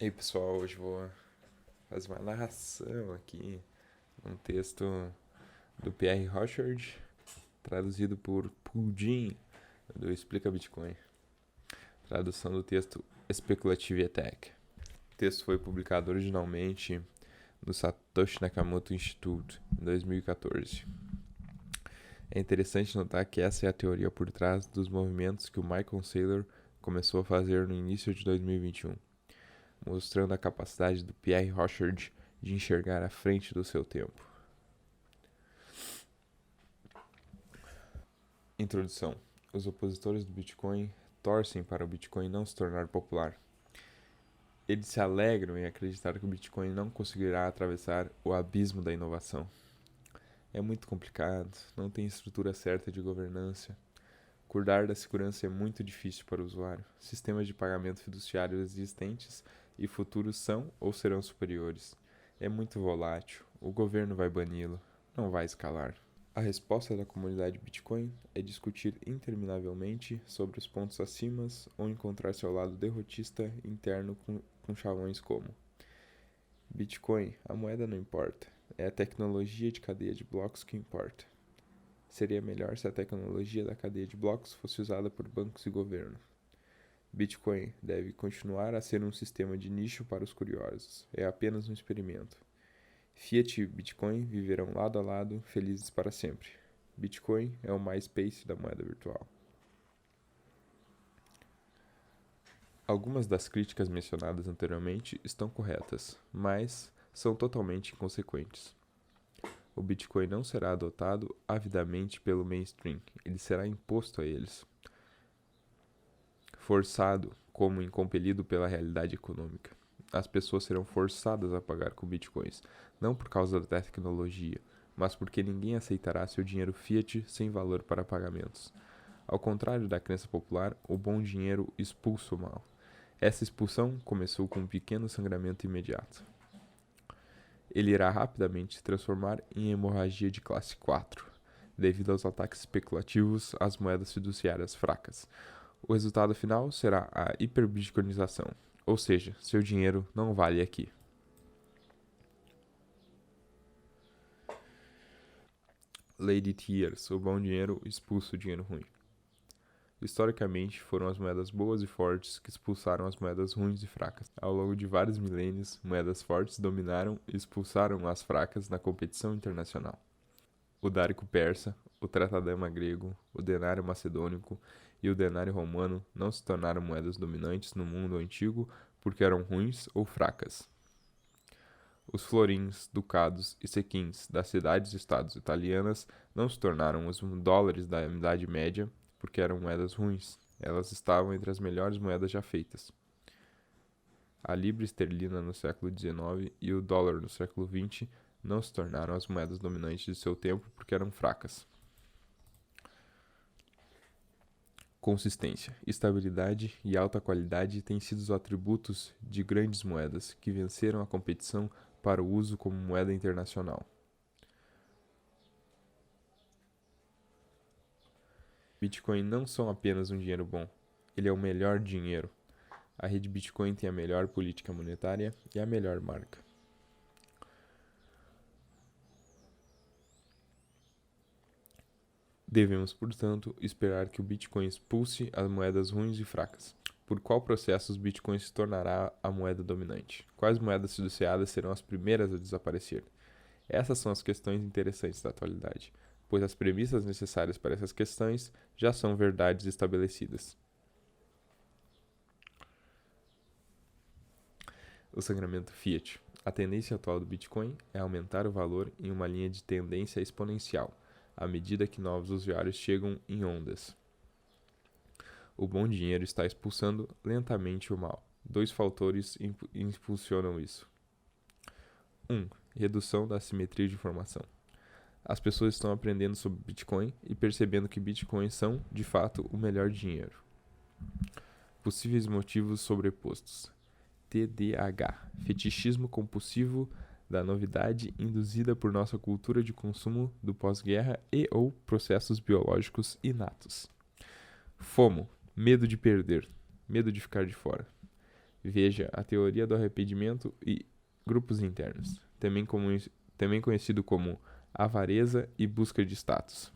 E aí pessoal, hoje vou fazer uma narração aqui, um texto do Pierre Rochard, traduzido por Pudim, do Explica Bitcoin. Tradução do texto Speculative Attack. O texto foi publicado originalmente no Satoshi Nakamoto Institute, em 2014. É interessante notar que essa é a teoria por trás dos movimentos que o Michael Saylor começou a fazer no início de 2021. Mostrando a capacidade do Pierre Rochard de enxergar à frente do seu tempo. Introdução. Os opositores do Bitcoin torcem para o Bitcoin não se tornar popular. Eles se alegram em acreditar que o Bitcoin não conseguirá atravessar o abismo da inovação. É muito complicado, não tem estrutura certa de governança. Cuidar da segurança é muito difícil para o usuário. Sistemas de pagamento fiduciário existentes e futuros são ou serão superiores. É muito volátil, o governo vai bani-lo, não vai escalar. A resposta da comunidade Bitcoin é discutir interminavelmente sobre os pontos acima ou encontrar seu lado derrotista interno com chavões como: Bitcoin, a moeda não importa, é a tecnologia de cadeia de blocos que importa. Seria melhor se a tecnologia da cadeia de blocos fosse usada por bancos e governo. Bitcoin deve continuar a ser um sistema de nicho para os curiosos. É apenas um experimento. Fiat e Bitcoin viverão lado a lado, felizes para sempre. Bitcoin é o MySpace da moeda virtual. Algumas das críticas mencionadas anteriormente estão corretas, mas são totalmente inconsequentes. O Bitcoin não será adotado avidamente pelo mainstream, ele será imposto a eles. Forçado, como incompelido pela realidade econômica. As pessoas serão forçadas a pagar com bitcoins, não por causa da tecnologia, mas porque ninguém aceitará seu dinheiro fiat sem valor para pagamentos. Ao contrário da crença popular, o bom dinheiro expulsa o mal. Essa expulsão começou com um pequeno sangramento imediato. Ele irá rapidamente se transformar em hemorragia de classe 4, devido aos ataques especulativos às moedas fiduciárias fracas. O resultado final será a hiperbitcoinização, ou seja, seu dinheiro não vale aqui. Lei de Thiers, o bom dinheiro expulsa o dinheiro ruim. Historicamente, foram as moedas boas e fortes que expulsaram as moedas ruins e fracas. Ao longo de vários milênios, moedas fortes dominaram e expulsaram as fracas na competição internacional. O dárico persa, o tratadama grego, o denário macedônico e o denário romano não se tornaram moedas dominantes no mundo antigo porque eram ruins ou fracas. Os florins, ducados e sequins das cidades-estados italianas não se tornaram os dólares da Idade Média porque eram moedas ruins. Elas estavam entre as melhores moedas já feitas. A libra esterlina no século XIX e o dólar no século XX não se tornaram as moedas dominantes de seu tempo porque eram fracas. Consistência, estabilidade e alta qualidade têm sido os atributos de grandes moedas que venceram a competição para o uso como moeda internacional. Bitcoin não são apenas um dinheiro bom, ele é o melhor dinheiro. A rede Bitcoin tem a melhor política monetária e a melhor marca. Devemos, portanto, esperar que o Bitcoin expulse as moedas ruins e fracas. Por qual processo os Bitcoins se tornará a moeda dominante? Quais moedas fiduciadas serão as primeiras a desaparecer? Essas são as questões interessantes da atualidade, pois as premissas necessárias para essas questões já são verdades estabelecidas. O sangramento Fiat. A tendência atual do Bitcoin é aumentar o valor em uma linha de tendência exponencial, à medida que novos usuários chegam em ondas. O bom dinheiro está expulsando lentamente o mal. Dois fatores impulsionam isso. 1. Redução da assimetria de informação. As pessoas estão aprendendo sobre Bitcoin e percebendo que Bitcoins são, de fato, o melhor dinheiro. Possíveis motivos sobrepostos. TDAH, fetichismo compulsivo da novidade induzida por nossa cultura de consumo do pós-guerra e ou processos biológicos inatos. FOMO, medo de perder, medo de ficar de fora. Veja a teoria do arrependimento e grupos internos, também conhecido como avareza e busca de status.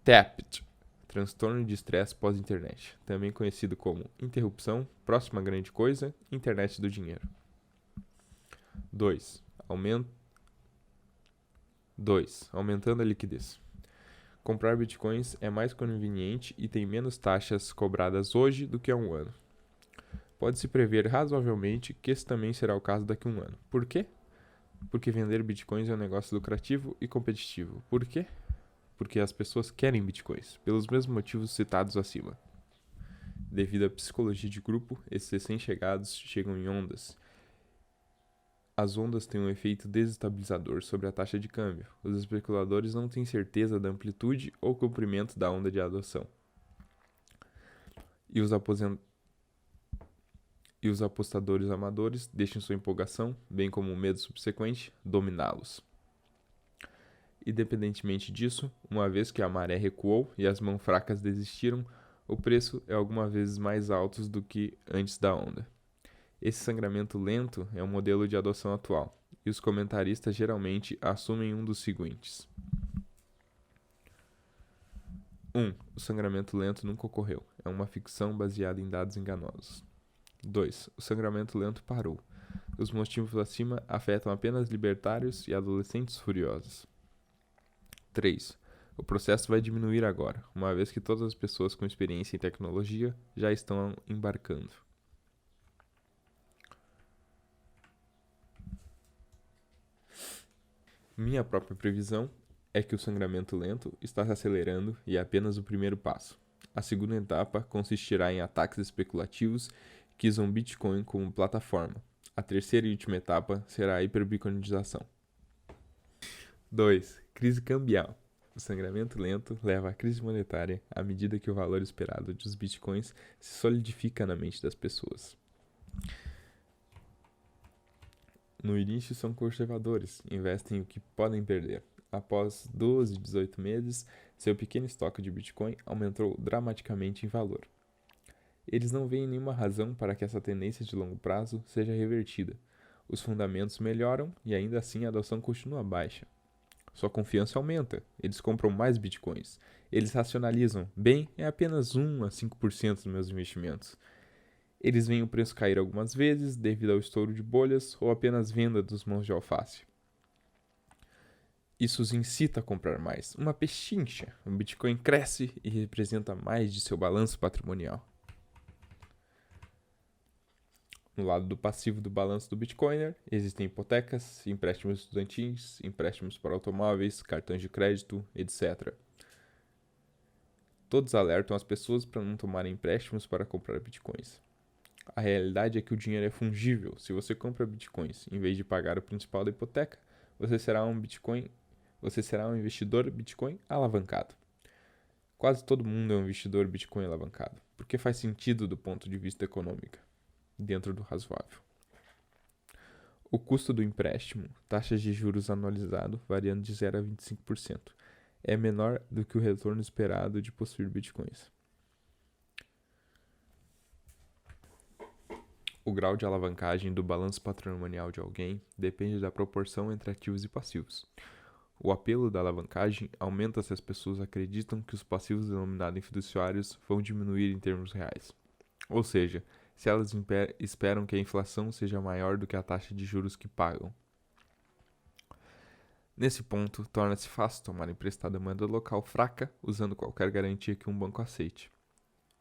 TAPT, transtorno de estresse pós-internet, também conhecido como interrupção, próxima grande coisa, internet do dinheiro. 2. Aumentando a liquidez. Comprar bitcoins é mais conveniente e tem menos taxas cobradas hoje do que há um ano. Pode-se prever razoavelmente que esse também será o caso daqui a um ano. Por quê? Porque vender bitcoins é um negócio lucrativo e competitivo. Por quê? Porque as pessoas querem bitcoins, pelos mesmos motivos citados acima. Devido à psicologia de grupo, esses recém-chegados chegam em ondas. As ondas têm um efeito desestabilizador sobre a taxa de câmbio. Os especuladores não têm certeza da amplitude ou comprimento da onda de adoção. E os apostadores amadores deixam sua empolgação, bem como o medo subsequente, dominá-los. Independentemente disso, uma vez que a maré recuou e as mãos fracas desistiram, o preço é algumas vezes mais alto do que antes da onda. Esse sangramento lento é o modelo de adoção atual, e os comentaristas geralmente assumem um dos seguintes. 1. O sangramento lento nunca ocorreu. É uma ficção baseada em dados enganosos. 2. O sangramento lento parou. Os motivos acima afetam apenas libertários e adolescentes furiosos. 3. O processo vai diminuir agora, uma vez que todas as pessoas com experiência em tecnologia já estão embarcando. Minha própria previsão é que o sangramento lento está se acelerando e é apenas o primeiro passo. A segunda etapa consistirá em ataques especulativos que usam Bitcoin como plataforma. A terceira e última etapa será a hiperbitcoinização. 2. Crise cambial. O sangramento lento leva à crise monetária à medida que o valor esperado dos bitcoins se solidifica na mente das pessoas. No início são conservadores, investem o que podem perder. Após 12, 18 meses, seu pequeno estoque de Bitcoin aumentou dramaticamente em valor. Eles não veem nenhuma razão para que essa tendência de longo prazo seja revertida. Os fundamentos melhoram e ainda assim a adoção continua baixa. Sua confiança aumenta, eles compram mais bitcoins. Eles racionalizam, bem, é apenas 1 a 5% dos meus investimentos. Eles veem o preço cair algumas vezes devido ao estouro de bolhas ou apenas venda dos mãos de alface. Isso os incita a comprar mais. Uma pechincha, o Bitcoin cresce e representa mais de seu balanço patrimonial. No lado do passivo do balanço do Bitcoiner, existem hipotecas, empréstimos estudantis, empréstimos para automóveis, cartões de crédito, etc. Todos alertam as pessoas para não tomarem empréstimos para comprar bitcoins. A realidade é que o dinheiro é fungível. Se você compra bitcoins em vez de pagar o principal da hipoteca, você será um investidor Bitcoin alavancado. Quase todo mundo é um investidor Bitcoin alavancado, porque faz sentido do ponto de vista econômico, dentro do razoável. O custo do empréstimo, taxas de juros anualizado variando de 0 a 25%, é menor do que o retorno esperado de possuir bitcoins. O grau de alavancagem do balanço patrimonial de alguém depende da proporção entre ativos e passivos. O apelo da alavancagem aumenta se as pessoas acreditam que os passivos denominados em fiduciários vão diminuir em termos reais. Ou seja, se elas esperam que a inflação seja maior do que a taxa de juros que pagam. Nesse ponto, torna-se fácil tomar emprestada moeda local fraca usando qualquer garantia que um banco aceite.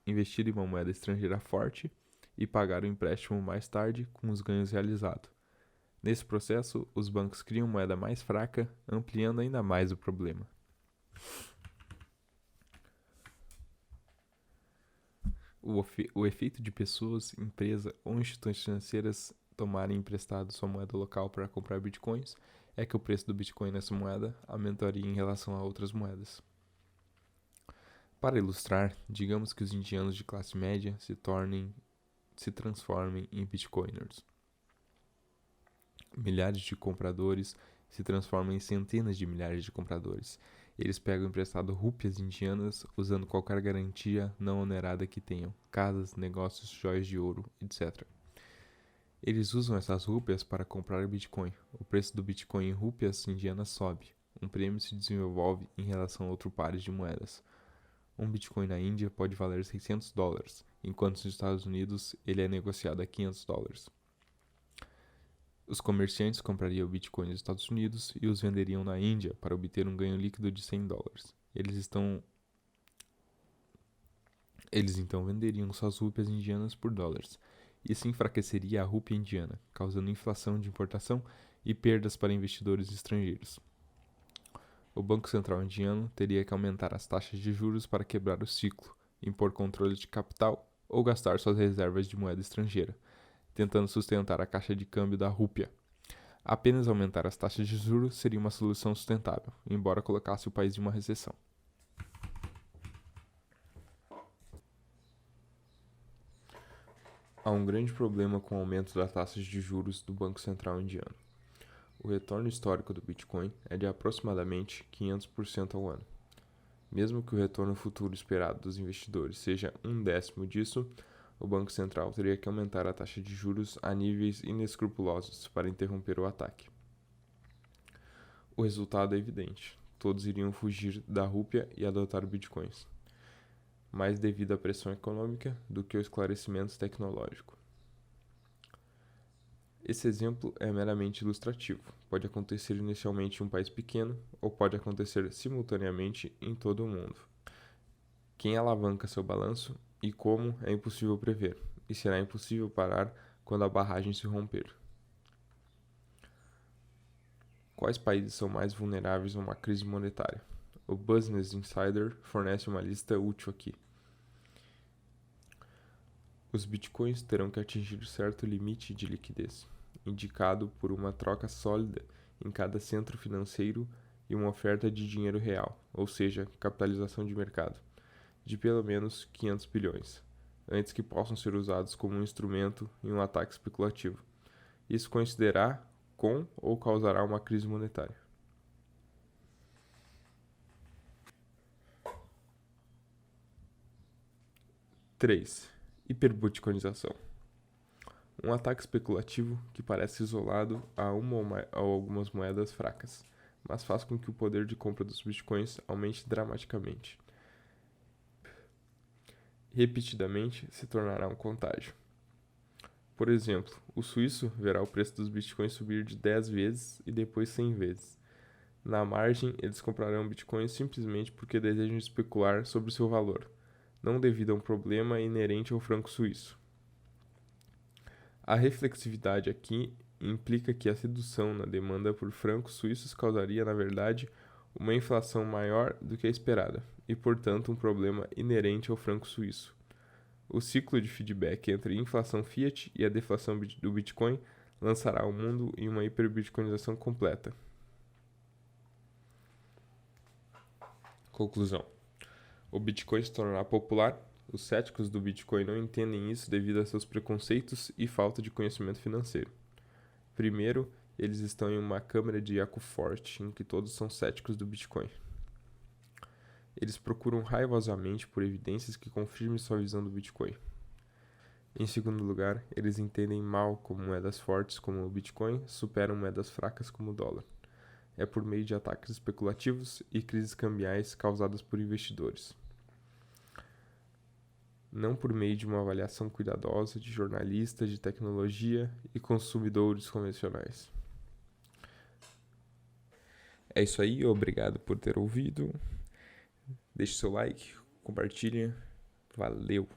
Investir em uma moeda estrangeira forte e pagar o empréstimo mais tarde com os ganhos realizados. Nesse processo, os bancos criam moeda mais fraca, ampliando ainda mais o problema. O efeito de pessoas, empresas ou instituições financeiras tomarem emprestado sua moeda local para comprar bitcoins é que o preço do bitcoin nessa moeda aumentaria em relação a outras moedas. Para ilustrar, digamos que os indianos de classe média se transformem em bitcoiners. Milhares de compradores se transformam em centenas de milhares de compradores. Eles pegam emprestado rúpias indianas usando qualquer garantia não onerada que tenham, casas, negócios, joias de ouro, etc. Eles usam essas rúpias para comprar Bitcoin. O preço do Bitcoin em rúpias indianas sobe. Um prêmio se desenvolve em relação a outros pares de moedas. Um Bitcoin na Índia pode valer $600, enquanto nos Estados Unidos ele é negociado a $500. Os comerciantes comprariam o Bitcoin nos Estados Unidos e os venderiam na Índia para obter um ganho líquido de $100. Eles então venderiam suas rúpias indianas por dólares. Isso enfraqueceria a rúpia indiana, causando inflação de importação e perdas para investidores estrangeiros. O Banco Central indiano teria que aumentar as taxas de juros para quebrar o ciclo, impor controle de capital ou gastar suas reservas de moeda estrangeira, tentando sustentar a caixa de câmbio da rúpia. Apenas aumentar as taxas de juros seria uma solução sustentável, embora colocasse o país em uma recessão. Há um grande problema com o aumento das taxas de juros do Banco Central indiano. O retorno histórico do Bitcoin é de aproximadamente 500% ao ano. Mesmo que o retorno futuro esperado dos investidores seja 1/10 disso, o Banco Central teria que aumentar a taxa de juros a níveis inescrupulosos para interromper o ataque. O resultado é evidente: todos iriam fugir da rúpia e adotar bitcoins, mais devido à pressão econômica do que ao esclarecimento tecnológico. Esse exemplo é meramente ilustrativo. Pode acontecer inicialmente em um país pequeno ou pode acontecer simultaneamente em todo o mundo. Quem alavanca seu balanço e como é impossível prever, e será impossível parar quando a barragem se romper. Quais países são mais vulneráveis a uma crise monetária? O Business Insider fornece uma lista útil aqui. Os bitcoins terão que atingir certo limite de liquidez, indicado por uma troca sólida em cada centro financeiro e uma oferta de dinheiro real, ou seja, capitalização de mercado, de pelo menos 500 bilhões, antes que possam ser usados como um instrumento em um ataque especulativo. Isso coincidirá com ou causará uma crise monetária. Três. Hiperbitcoinização. Um ataque especulativo que parece isolado a uma ou algumas moedas fracas, mas faz com que o poder de compra dos bitcoins aumente dramaticamente. Repetidamente se tornará um contágio. Por exemplo, o suíço verá o preço dos bitcoins subir de 10 vezes e depois 100 vezes. Na margem, eles comprarão bitcoins simplesmente porque desejam especular sobre seu valor, não devido a um problema inerente ao franco suíço. A reflexividade aqui implica que a sedução na demanda por francos suíços causaria, na verdade, uma inflação maior do que a esperada, e, portanto, um problema inerente ao franco suíço. O ciclo de feedback entre a inflação fiat e a deflação do Bitcoin lançará o mundo em uma hiperbitcoinização completa. Conclusão: o Bitcoin se tornará popular. Os céticos do Bitcoin não entendem isso devido a seus preconceitos e falta de conhecimento financeiro. Primeiro, eles estão em uma câmara de eco forte, em que todos são céticos do Bitcoin. Eles procuram raivosamente por evidências que confirmem sua visão do Bitcoin. Em segundo lugar, eles entendem mal como moedas fortes como o Bitcoin superam moedas fracas como o dólar. É por meio de ataques especulativos e crises cambiais causadas por investidores, não por meio de uma avaliação cuidadosa de jornalistas de tecnologia e consumidores convencionais. É isso aí, obrigado por ter ouvido. Deixe seu like, compartilhe. Valeu!